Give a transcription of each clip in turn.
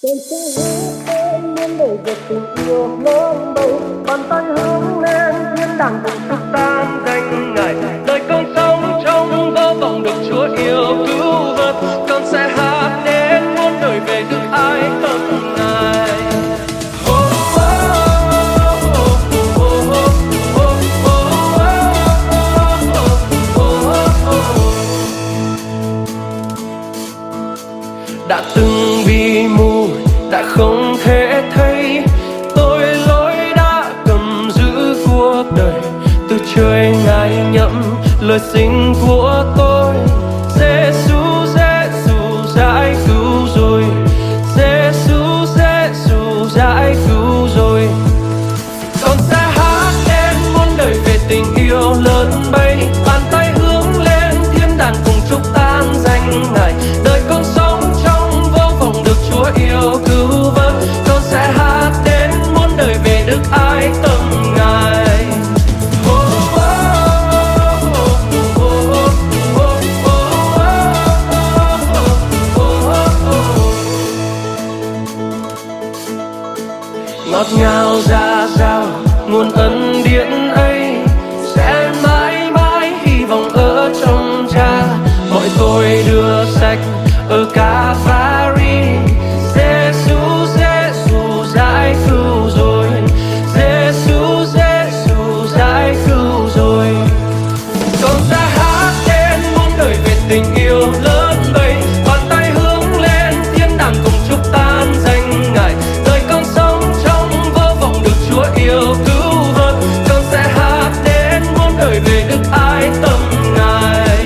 Đêm sẽ hát em muốn đời về tình yêu lớn bay, bàn tay hướng lên thiên đàng cùng chúc tan danh ngài. Đời con sống trong vô vọng được Chúa yêu cứu vớt, con sẽ hát đến muôn đời về được ai tâm ngài. Đã từng bị mù, đã không thể thấy, tội lỗi đã cầm giữ cuộc đời. Từ trời ngài nhậm lời xin của tôi. Giêsu, Giêsu giải cứu rồi, Giêsu, Giêsu giải cứu rồi. Con sẽ hát đến muôn đời về tình yêu lớn bay, bàn tay hướng lên thiên đàng cùng chúc tan danh ngài. Đời con sống trong vô vọng được Chúa yêu cứu vớt, con sẽ hát đến muôn đời về đức ái tâm ngài. Ngọt ngào ra rào nguồn ân điển ấy, sẽ mãi mãi hy vọng ở trong Cha. Mọi tội đưa sạch ở Ca-pha-ri, Giêsu, Giêsu giải cứu rồi, Giêsu, Giêsu giải cứu rồi. Con sẽ hát đến muôn đời về tình yêu lớn bay, bàn tay hướng lên thiên đàng cùng chúc tan danh ngài. Đời con sống trong vô vọng được Chúa yêu cứu vớt, con sẽ hát đến muôn đời về đức ái tâm ngài.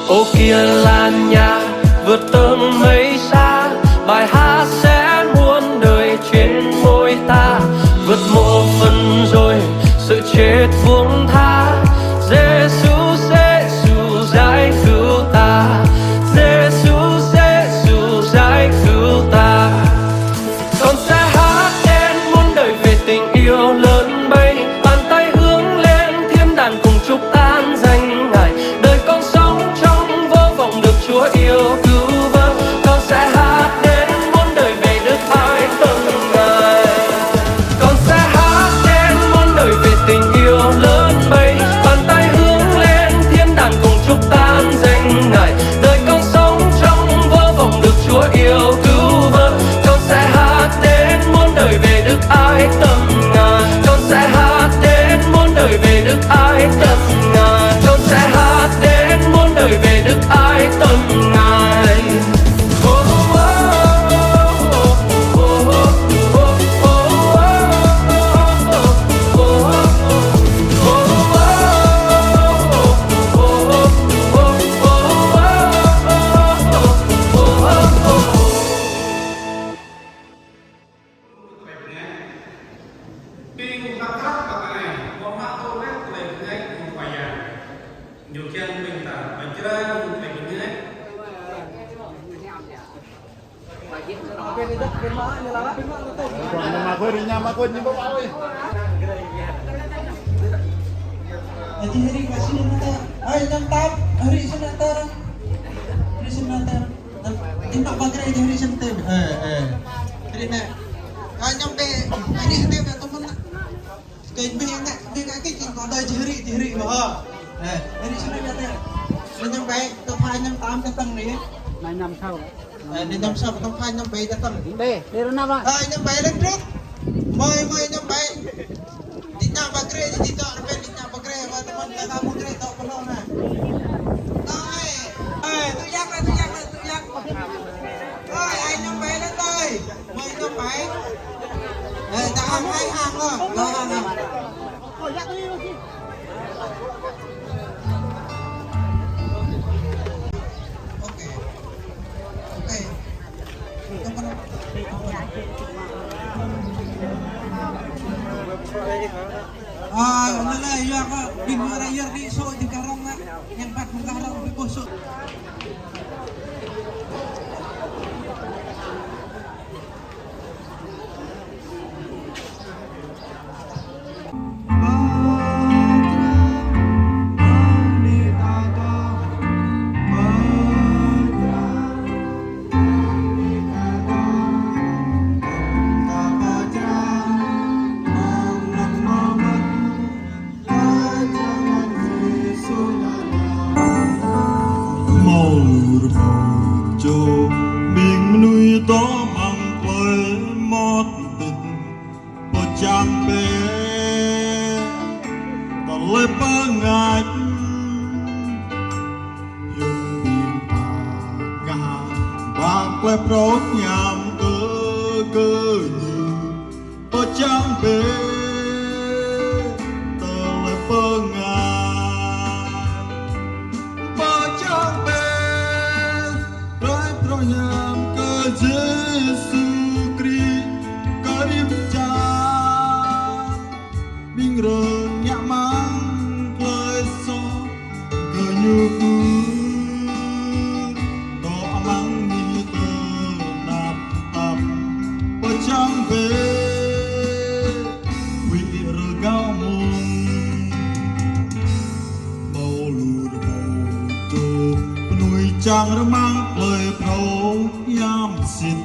Ô kia là nhà vượt tầng mây xa, bài hát sẽ muôn đời trên môi ta. Vượt mộ phần rồi sự chết buông tha, Giêsu, Giêsu giải cứu ta, Giêsu, Giêsu giải cứu ta. Con sẽ hát đến muôn đời về tình yêu lớn bay, bàn tay hướng lên thiên đàng cùng chúc tan danh ngài. Đời con sống trong vô vọng được Chúa yêu cứu vớt, con sẽ hát đến muôn đời về đức ái tâm ngài. Con sẽ hát đến muôn đời về tình yêu lớn bay, bàn tay hướng lên thiên đàng cùng chúc tan danh ngài. Đời con sống trong vô vọng được Chúa yêu cứu vớt, con sẽ hát đến muôn đời về đức ái tâm ngài. Con sẽ hát đến muôn đời về đức ái tâm ngài. Con sẽ hát đến muôn đời về đức ái tâm ngài. Haji hari kasih nanti, ay nanti hari senata, hari senata, tindak bagai hari sentem, hari nak, nyampe hari sentem teman, kain banyak nak, dia nak kita ada hari bah, hari senata, nyampe tempat tam datang ni, năm sau ni sau tempat nyampe datang, đây đây là nào nyampe elektrik, moi nyampe. Dinya bagre di dito arpe dinya bagre wa teman ka bagre to kono na. Tuyak. Oi, ai nhông bé lên tôi. Mời nhông bé. Ta hai hàng rồi. Lalai ya ka bingung raya di so di karong na yang pat karong di bosok. bê ta lê ba ngạch yung bin ngà bạc lê prot nham cơ như ba chang bê ta lê ba ngạch ba chang bê rồi pro nham cơ Giêsu Rừng nhã mang lời gió cờ như cún đỏ mang đi tơ nạp tập bờ trăng về quỷ rờ cao mông bầu lùi bầu trù nuôi trăng rơ mang lời phâu yam xịt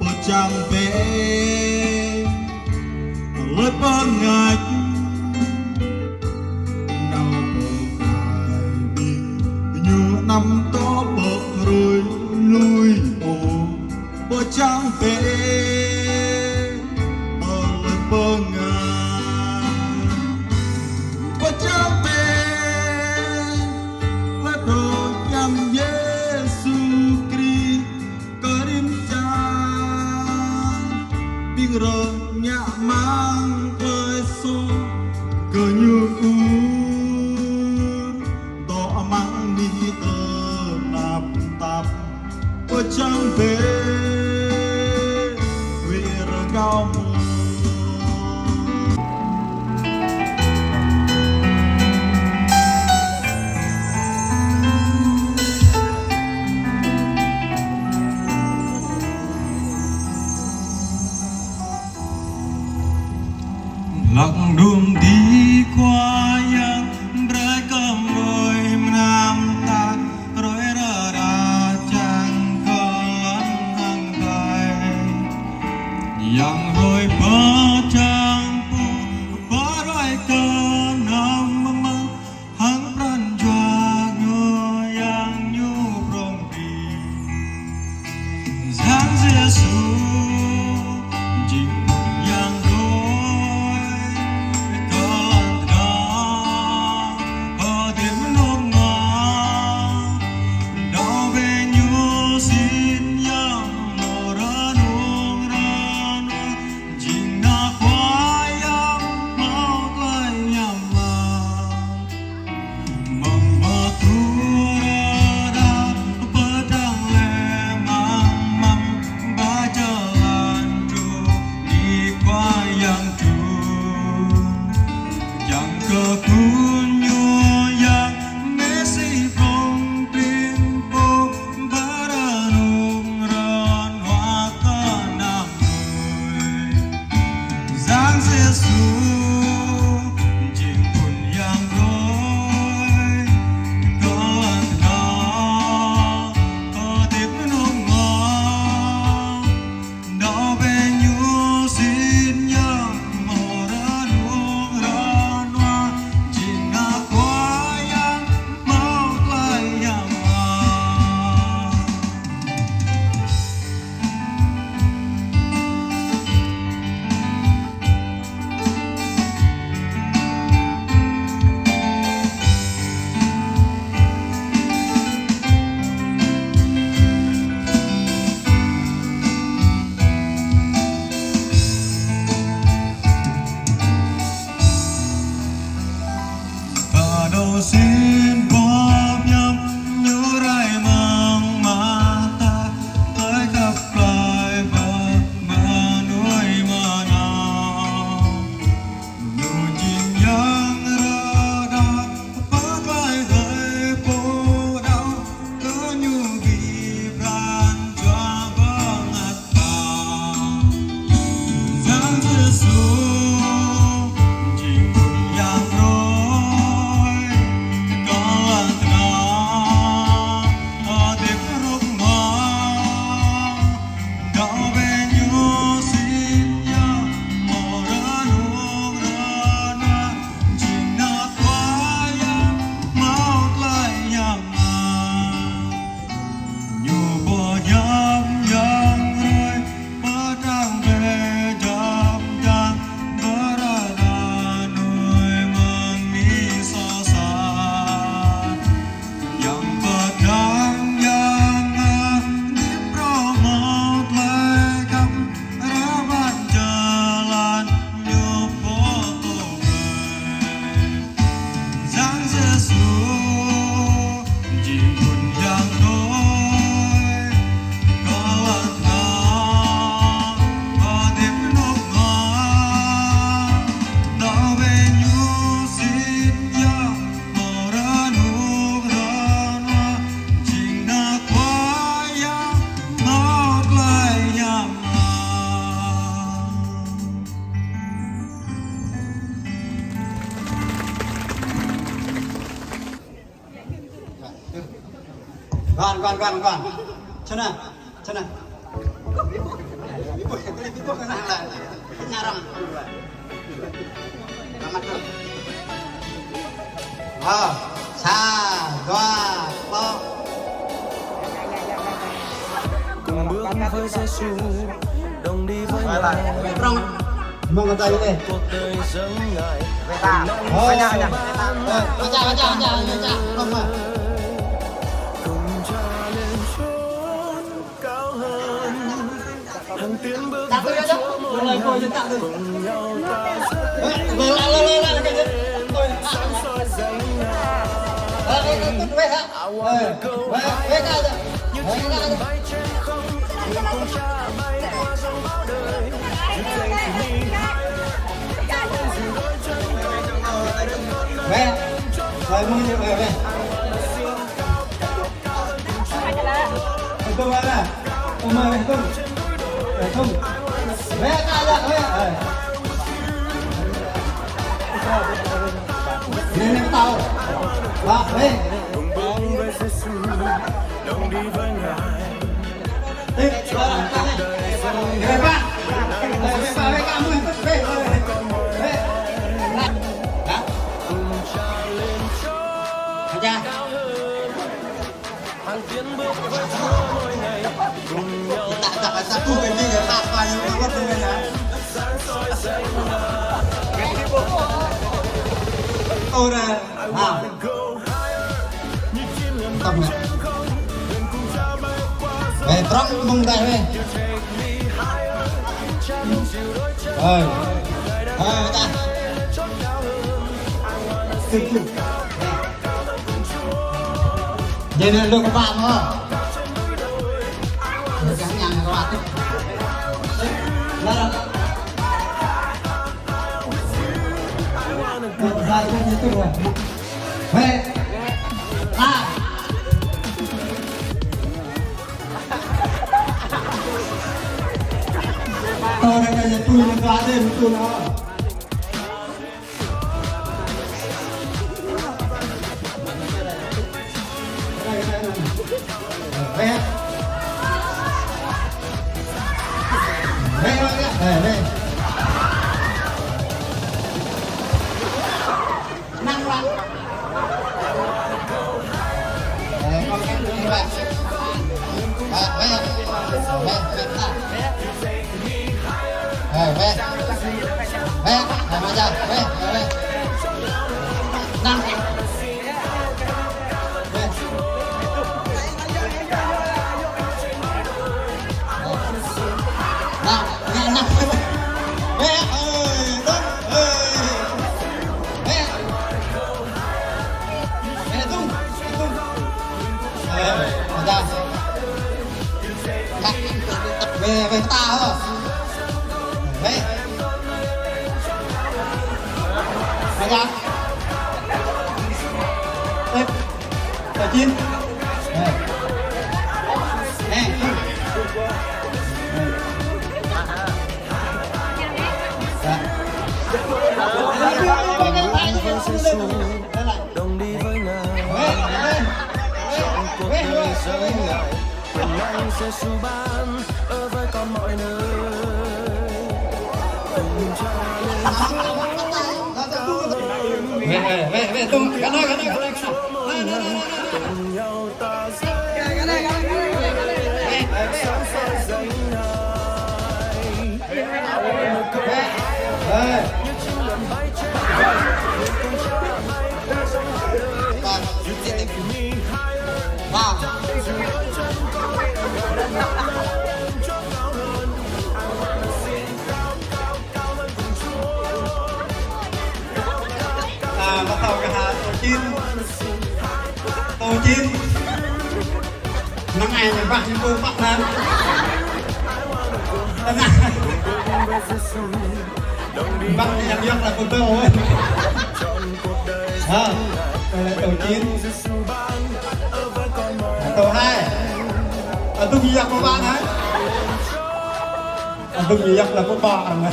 bờ trăng về lời ban ngạch năm tó bờ rồi lui ồ bờ trăng về bờ ngàn bờ trăng về bờ đồ nhằm Giêsu Christ Karim cha bình rờ nhã mang lời số cờ như đỏ mang đi nạp tạp bờ trăng về quê rơ cao mùa lặng đường đi qua yang rơi cầm đôi nam ta rồi ra ra chẳng có lăn hàng gai yang rồi bơ chẳng bơ rồi cơ nam mơ hang pran jua ngơ yang nhu prong đi giang Giêsu jing yang xin có nhâm nhớ rai mang mà ta tới gặp lại và mà nuôi mà nào dù chim yang ra đã bắt lại hơi phố đau có như vì pran cho vang ngắt ta giang Giêsu Con cho nào itu kena lah nyarang amat tuh sa dua lo cùng bước với Giêsu đồng đi với lại Ngài trong mong người ta như thế cuộc đời dâng Ngài baca không mà cùng cha lên chốn cao hơn hàng tiến bước đặt với tôi Chúa cho mỗi lời cô ngày cho tặng cùng nhau ta lên cái gì tôi sáng soi danh Ngài về ha về cái gì như chim đàn bay trên không nguyện cùng cha bay qua dòng bão đời Chúa take me higher dù đôi chân về rồi mua nhiều về không ai nè không ai không về cái gì về nên em tao về cùng bước với Giêsu đồng đi với Ngài đi về ba về cả mười về cùng cha lên chốn cha cao hơn hàng tiến bước với Chúa mỗi ngày cùng nhau tại sao tu cái gì người ta qua những cái vấn đề này sáng soi danh tôi là go higher như chim ngầm tập này trên không nguyện cùng cha bay qua dòng về trống mông đây về take me higher cha luôn chịu đôi chân rồi Ngài đã ta chót cao hơn I wanna từ từ vậy nên luôn các bạn thôi rồi chẳng nhận các bạn là dài cho như tôi rồi về tôi đây là tôi lên ra đây tôi nó về về năng lắm con em như vậy về mà ra về năng nào nghe năng về đúng về tung mà ra về ta thôi về mà ra ở chín đồng đi với Ngài trong cuộc đời dâng Ngài quyền năng Giêsu ban ở với con mọi nơi cùng cha lên về tung cái nơi cùng nhau ta sẽ sáng soi danh Ngài như chim lượn bay trên không cùng cha bay qua dòng bão đời You take me higher bắt đầu cái hà tổ chín năm ngày mình bắt những cô bắt lên bắt nhặt nhóc là con tơ ơi đây là tổ chín tổ hai tôi ghi dọc của bạn ấy tôi ghi dọc là con bò rồi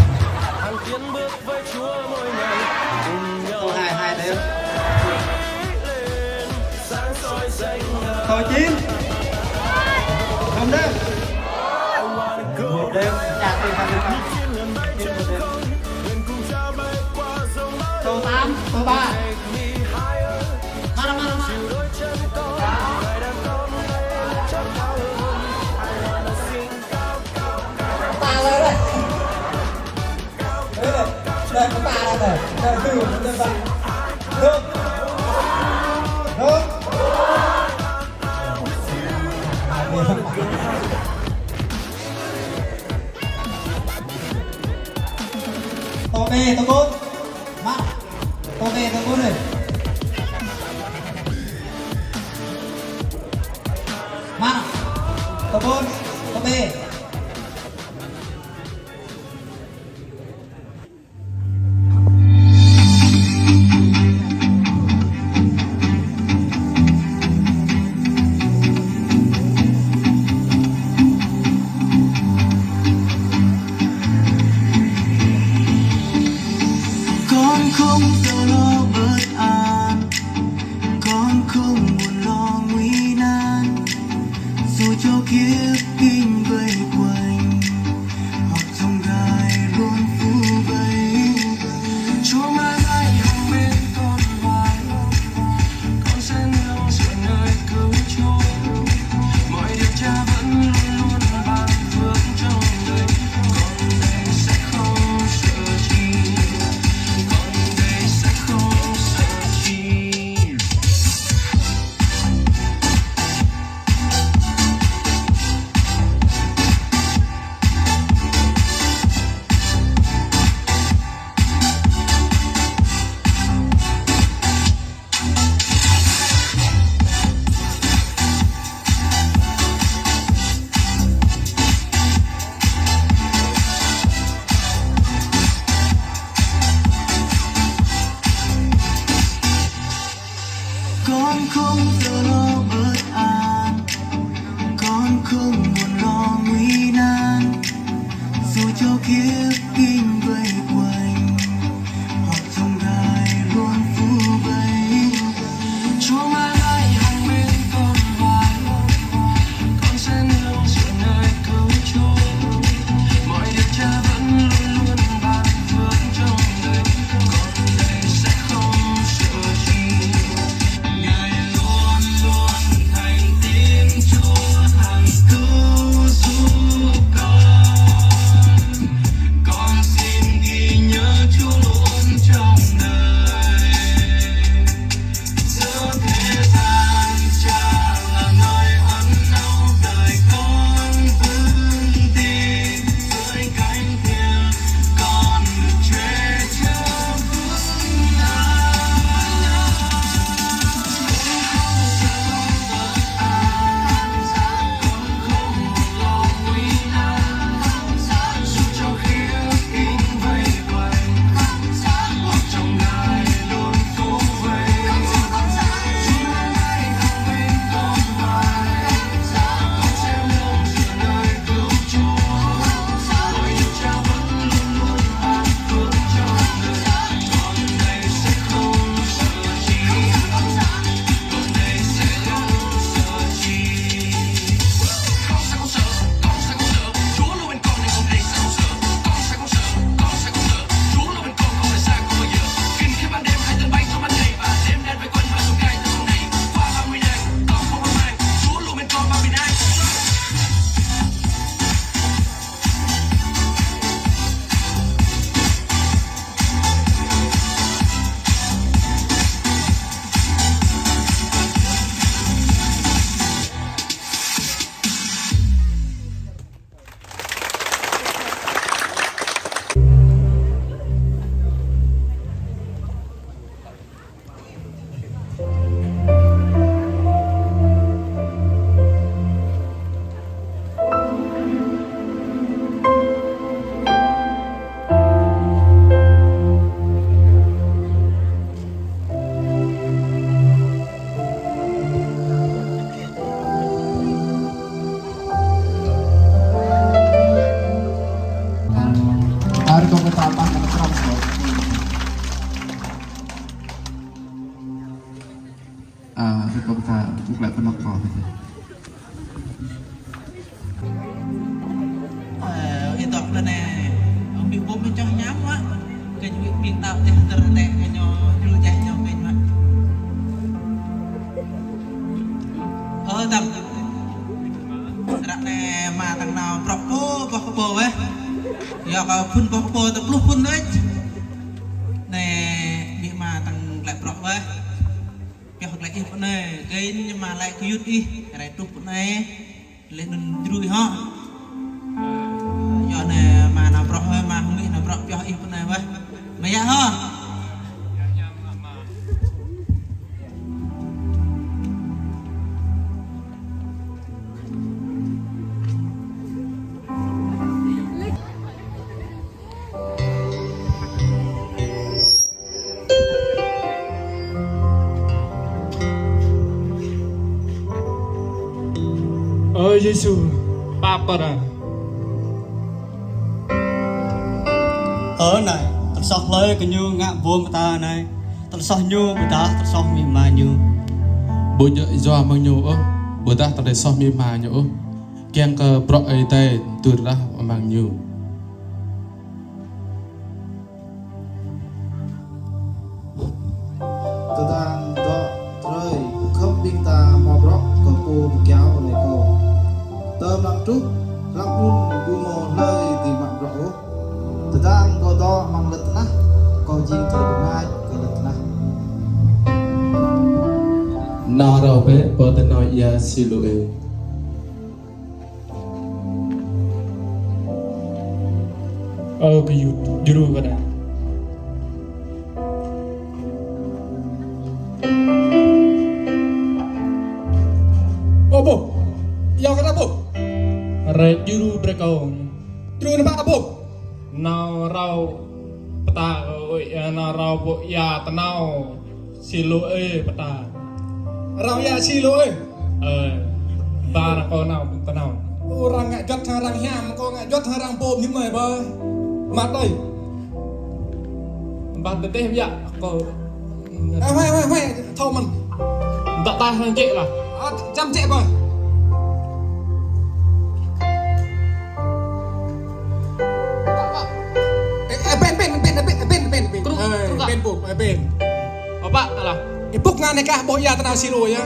hàng tiến bước với Chúa mỗi ngày cùng nhau tổ hai đấy sáng soi danh tổ chín Không đấy. Một đêm. Trả tiền hàng năm. Số 8, số 3. Mana. Ta lên đây. Đây có ta đây này. Đây từ đây bạn. Được. Được. Tô bê, tô bốn. Mắt. Tô bê, tô bốn này. Mắt. Tô bốn, tô bê. Con không sợ lo bất an, con không buồn lo nguy nan, dù cho kiếp kinh vây quanh hoặc trong gai luôn phủ vây. Chúa mãi mãi hằng bên con hoài, con sẽ nương dựa nơi cứu chúa. Mọi điều Cha vẫn luôn luôn ban phước trong đời, con đây sẽ không sợ chi. Con không sợ lo bất an, con không buồn lo nguy nan, dù cho kiếp kinh vây quanh hoặc trong gai luôn phủ vây. Chúa mãi mãi hằng bên con hoài, con sẽ nương dựa nơi cứu chúa. Mọi điều Cha vẫn luôn luôn ban phước trong đời, con đây sẽ không sợ chi. Ngài luôn luôn thành tín Chúa hằng cứu giúp con xin ghi nhớ Chúa luôn trong đời. Giữa thế gian Cha là nơi ẩn náu đời con vững tin, dưới cánh thiêng con được che chở vững an. Dù cho khiếp kinh vây quanh hoặc trong gai luôn phủ vây. Chúa mãi hằng bên con hoài, con sẽ luôn dựa nơi cứu Chúa. Mọi điều Cha vẫn luôn luôn ban phước trong đời, con đây sẽ không sợ chi. Con đây sẽ không sợ chi. Con sẽ không sợ, con sẽ không sợ. Chúa luôn bên con nên con đây sẽ không sợ. Con sẽ không sợ, con sẽ không sợ. Chúa luôn bên con không rời xa con bao giờ. Kinh khi ban đêm hai tên bay trong ban ngày và đêm đen vây quanh và trong gai từ hôm nay qua 30 ngày con không hoang mang. Chúa luôn bên con bao bình an. Hari pengetahuan dan transport. Tôi có buka lại penonton. nhám quá cái việc miếng tạo để tờ đẻ cái nhỏ đưa chạy nhau cái mà tầm đặt nè mà thằng nào bọc bò ấy giờ có phun bọc bò tập lúc phun đấy nè bị mà thằng lại bọc ấy cái hoặc lại ít này cái nhưng mà lại cứ yết đi cái này trục này lên mình đuôi ha giờ này mà nào bọc hơi mà không nghĩ nào bọc cho ít này vậy mày ya ha ơi Giêsu Papa à ở này tật sọc lấy cái như ngạ vuông ta này tật sọc như người ta tật sọc mì mà như bố nhớ do mang nhổ bố ta tật để so mi mà nhổ keng ke pro ấy tê từ ra mang nhổ từ đang đó rồi không biết ta mò bọc có cô kéo này cô tôm lặng trúc lặng run bu mồ nơi thì mặc rõ từ đang có đó mang lật nát có gì từ hai có lật nát na rau bé bố ta nói ya siloe cái juru cái này bố giờ cái đó bố rồi juru berkau juru nampak bố nào rau peta nào rau bộ ya tenau siloe peta rau ya siloe ta là con nào tenau orang ngại chót thằng răng hiam con ngại chót thằng răng bồm như mày bơi mặt đây bạn tên thế vậy cô phải thâu mình đặt tay thằng chị là chăm chị rồi bên buộc bên apa là buộc ngan này cả bôi ya tao xì rồi nhá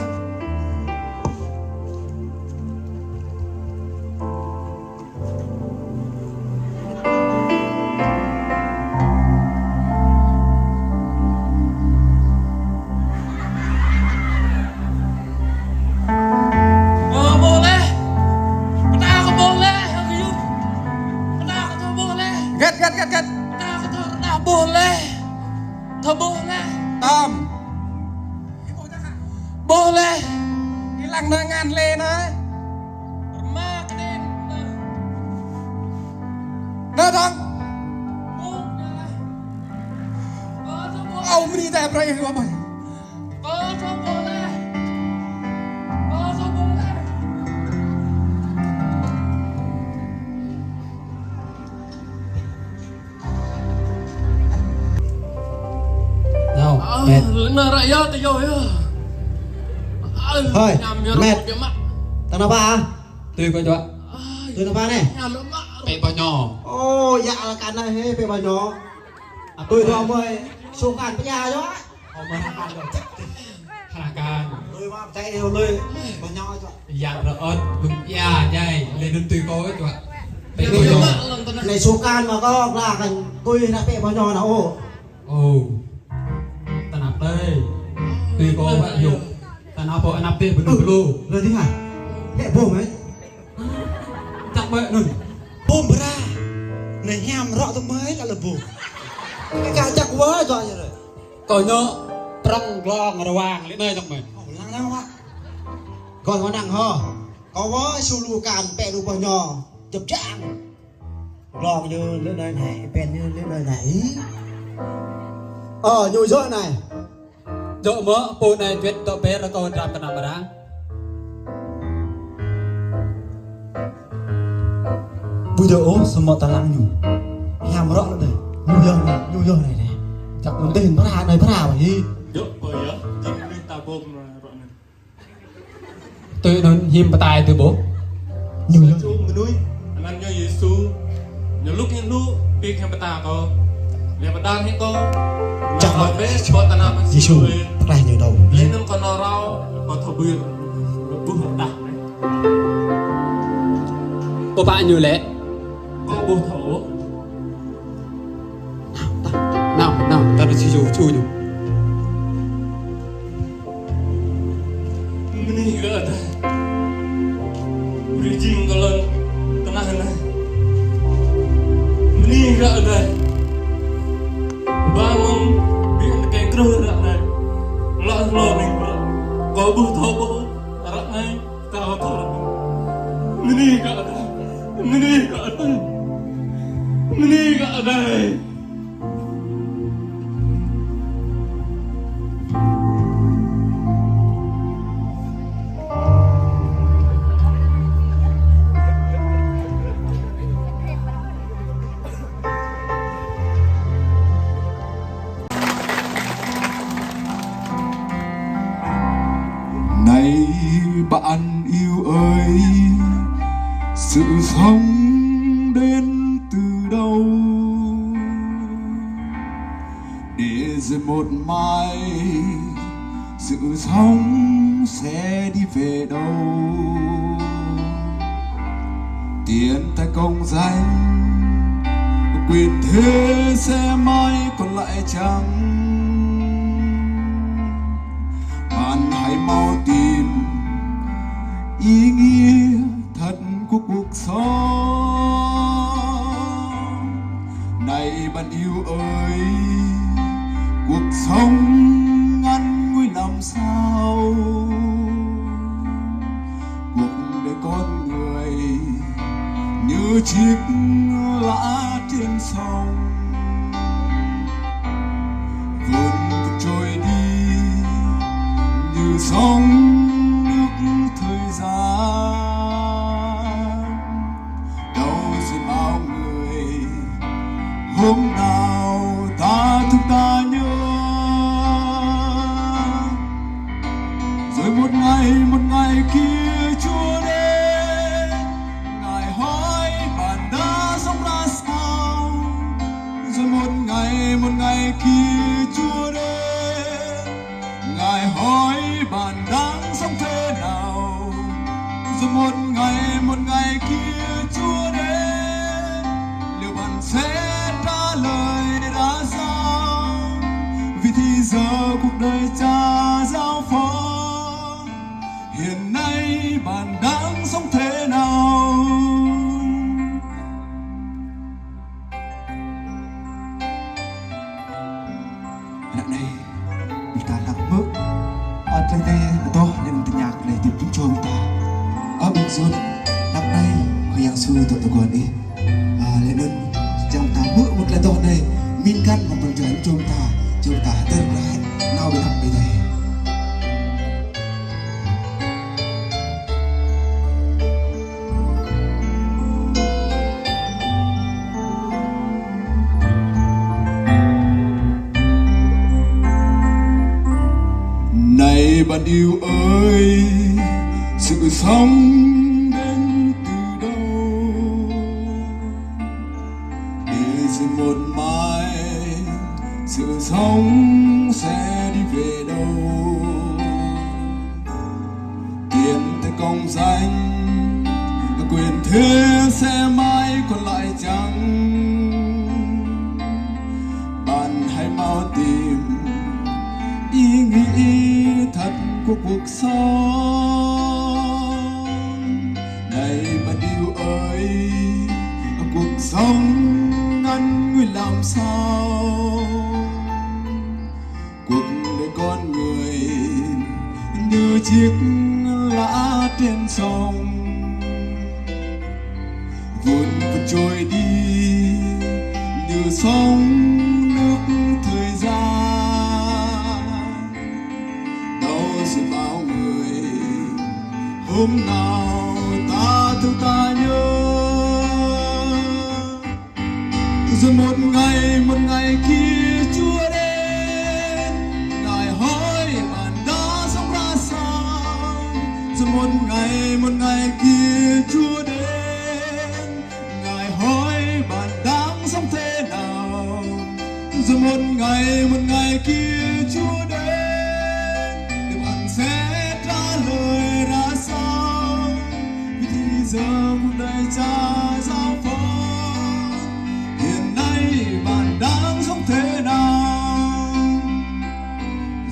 boleh hilang dengan Lena makin datang ông đi tại đây không mày boleh nào mệt là rakyat rồi thôi mệt tao nào ba tươi coi cho tôi nào ba này bé bao nhỏ ô dạ là cắn này hết về bao nhỏ tôi thôi ông ơi xuống cắn với nhà đó ông ơi cắn rồi chắc hà can tôi mà chạy đềuเลยbao nhỏ cho dạ rồi đúng dạ nhảy lên đơn tươi coi cho bé bao này nhỏ này xuống can mà có là thành tôi là bé bao nhỏ nào ô ồ ta nạp đây tươi coi vậy dùng ta nạp bộ nạp tiền bên luôn lời thế hả mẹ bồm ấy chắc mẹ đừng bồm ra này hàm rõ tôi mới là bồm cái cao chắc quá rồi rồi coi nhớ trong lo ngờ vàng lên đây trong mình lăng đâu á còn có nặng hò có quá su lu càn bẹ lu bao nhỏ chụp chạm lò như lên đây này bèn như lên đây này nhồi rơi này dỗ mỡ bộ này tuyệt tọ bé là con làm cái nào mà đáng bây giờ ố sao mà ta lăng nhủ hàm rõ này nhu giờ này này chắc mình tên phát hà vậy dỗ bởi á chính lên tao bơm rồi này tôi nó hiêm bà tài từ bố nhu giờ chú mình nuôi anh ăn cho Giêsu nhiều lúc biết em bà ta có Lihat pedang itu. Chắc Nah, vậy. be buat tanam Giêsu tay nhiều đầu lên năm con rau còn thầu bươn bươn hợp đạc Cô bạn như lẽ. có bươn thầu Nào, ta được Giêsu chui được. ini gak ada bridging kalau tengah ini ini gak ada bangun bikin kayak keruh rak này lo nih có bươn thầu bươn rak này tao thầu ini gak ada ini gak ada ini gak ada Này bạn yêu ơi, sự sống đến từ đâu? Để rồi một mai sự sống sẽ đi về đâu? Tiền tài công danh, quyền thế sẽ mãi còn lại chăng? Bạn hãy mau tìm ý nghĩa thật của cuộc sống. Này bạn yêu ơi, cuộc sống ngắn ngủi làm sao? Cuộc đời con người như chiếc lá trên sông, vươn vượt trôi đi như sóng nước thời gian. Đâu rồi bao người hôm nào ta thức ta nhớ, rồi một ngày kia Chúa đến, Ngài hỏi bạn đã sống ra sao. Rồi một ngày kia Chúa đến, Ngài hỏi bạn đang sống thế nào. Rồi một ngày kia Chúa đến, liệu bạn sẽ trả lời ra sao? Vì thì giờ cuộc đời Cha giao phó, hiện nay bạn đang sống thế nào? Lần này ta lặng bước ở trên đây to nên tình nhạc này tìm kiếm chôn ta ở bên dưới năm nay hồi yang sư tụi tôi còn đi lên nên trong ta bước một lần to này min căn một phần trời chôn ta tên là nào bị học bị thầy. Này bạn yêu ơi, sự sống đến từ đâu? Để rồi một mai sự sống sẽ đi về đâu? Tiền tài công danh, quyền thế sẽ mãi còn lại chăng? Bạn hãy mau tìm ý nghĩa thật của cuộc sống. Này bạn yêu ơi, cuộc sống ngắn ngủi làm sao? Cuộc đời con người như chiếc lá trên sông, vun vút trôi đi như sóng nước thời gian. Đâu rồi bao người hôm nào ta thương ta nhớ, rồi một ngày kia Chúa đến, Ngài hỏi bạn đã sống ra sao. Rồi một ngày kia Chúa đến, Ngài hỏi bạn đang sống thế nào. rồi một ngày kia Chúa đến để bạn sẽ trả lời ra sao vì thì giờ cuộc đời Cha giao phó hiện nay bạn đang sống thế nào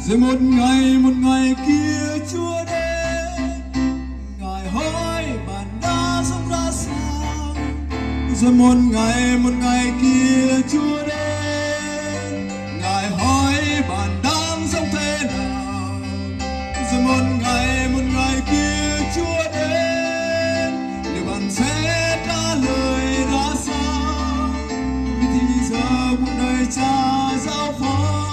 rồi một ngày kia Chúa đến Ngài hỏi bạn đã sống ra sao rồi một ngày kia Chúa đến Ngài hỏi bạn đang sống thế nào rồi một ngày kia Chúa đến để bạn sẽ trả lời ra sao vì thì giờ cuộc đời Cha giao phó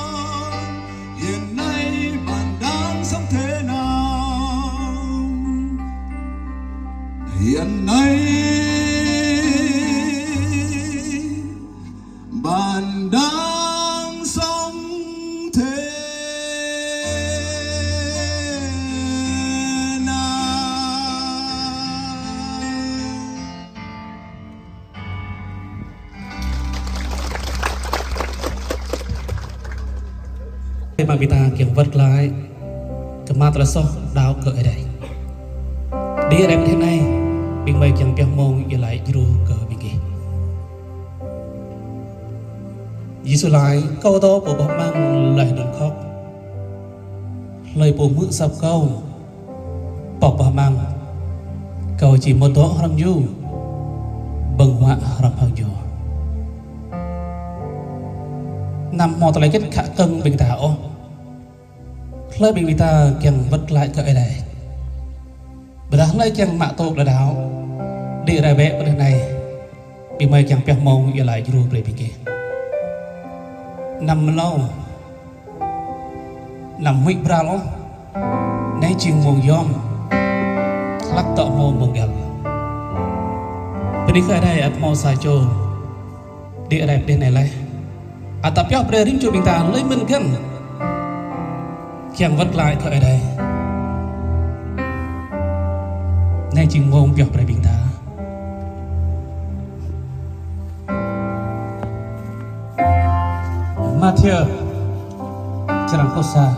hiện nay bạn đang sống thế nào hiện nay bạn đang sống thế nào Khi mà ta kiểm vật lại cái ma tra so đào cỡ đây đi em thế này bình mày chẳng biết mong gì lại ru cỡ bình kia Giêsu lại câu đó của bọn mang lại đồn khóc lời bố mượn sập câu bọc bà mang câu chỉ một đó răng du bừng họa răng hăng du nằm mò lại kết khả cân bình thảo lời bình ta chẳng vật lại cỡ đây bởi đó lấy chẳng mạ tốt là đảo đi ra vẽ ở đây này bị mày chẳng biết mong giờ lại ru về bên kia nằm lâu nằm huyết ra lo nấy chừng mong yom lắc tọ mô mong gặp bên đi khai đây ở mò xài trồ đi ở đây này lại à tập cho để ring cho bình ta lấy mình gần chẳng vật lại ở đây nay chừng mong việc về bình ta Matthew Cerang kosa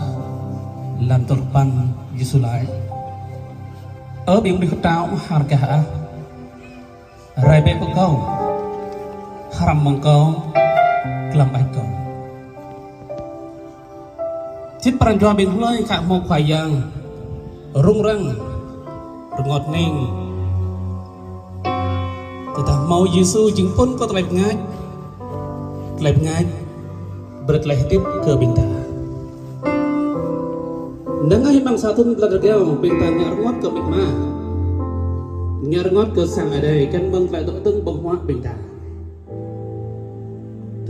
làm tổ ban Giêsu lại ở biển đi khao harga rai bẹ của câu haram mong câu làm ai câu chít paran jua biển lôi khạc một khoai yang rung răng ngọt ninh từ ta mau Giêsu chứng phun có lại ngay berat lah tiếp ke binta dengan bang satu beladar binta nyarengot ke mikma nyarengot ke sang adai kan bang lại tụng tưng bang hoa binta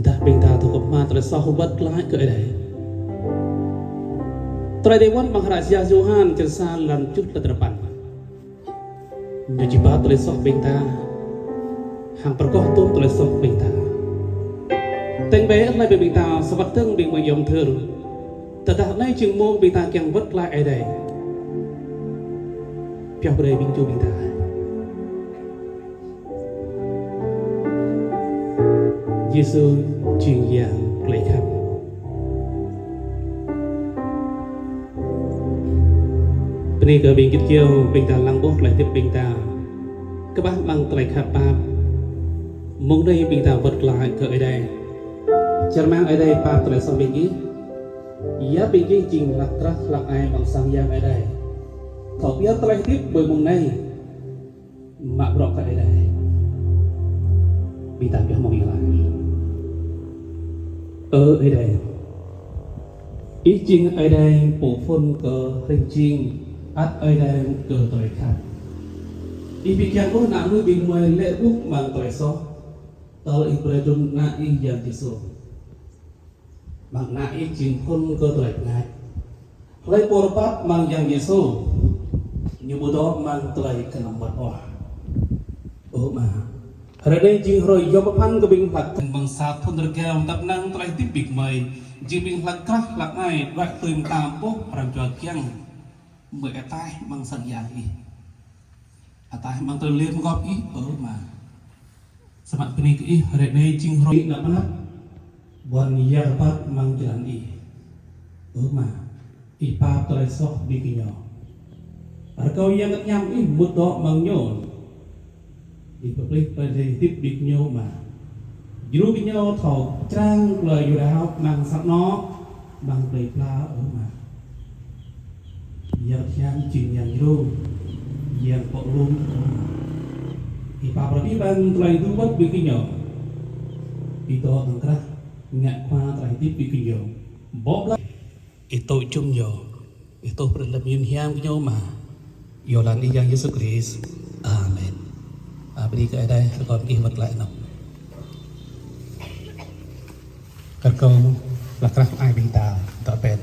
tidak binta tu koma tersahubat lah ke adai Tradiwan Maharaja Johan cersa lanjut ke depan Najibat tersoh binta hang perkoh tu tersoh binta tên bé lại bị ta sắp tương bị mọi dòng thường tất cả nay chừng môn bị ta càng vất lại ở đây theo đây bình chu bị ta Giêsu truyền giảng lấy khắp bên này cờ bình kích kêu bình ta lăng bốt lại tiếp bình ta các bác bằng lại khắp ba mong đây bình ta vất lại cờ ở đây Cermang ở đây pa trai sang bên kia, ia bên chinh lạc trắc lạc ai bằng sang giang ở đây, thọ ia trai tiếp bởi mong này, mạ bọc ở đây, bị tạm biệt mong lại, ở đây, ý chinh ở đây bổ phun cờ hình chinh, ắt ở đây cờ trai khác, ý bị kian có nạn nuôi bình mời lệ bút bằng trai so, tao lại berdun na ý yang tisu. Bằng nãy chính phun cơ tuổi ngài lấy bồ bát mang yang Giêsu như bồ đó mang tuổi cái nằm bật hoa mà ở đây chính rồi do pan cái bình lạc bằng sát phun được kêu tập năng tuổi tiếp bịch mày chỉ bình lạc khác lạc này loại tìm tam bốc làm cho kiêng mười tay bằng sẵn dạng gì tay mang từ liên góp ý mà sắp mặt bên này ở đây chính rồi nằm buan yarbat mang jalan i ma ipa teresoh bikinyo arkau yang nyam i mudo mang nyon di publik pada tip bikinyo ma juru kinyo thau trang lời yu đào mang sắc nó mang plei pla ma yang yang jing yang juru yang poklum ipa prodi bang plei tu wat bikinyo itu angkrah ngak khoa tại tiếp kinh nhiều bóp lắm itu chung nhiều itu perlu hiam nhau mà yêu lan đi yang Yesus Christ amen beri ke đây còn ghi vật lại nào các câu là các ai bình ta tập bền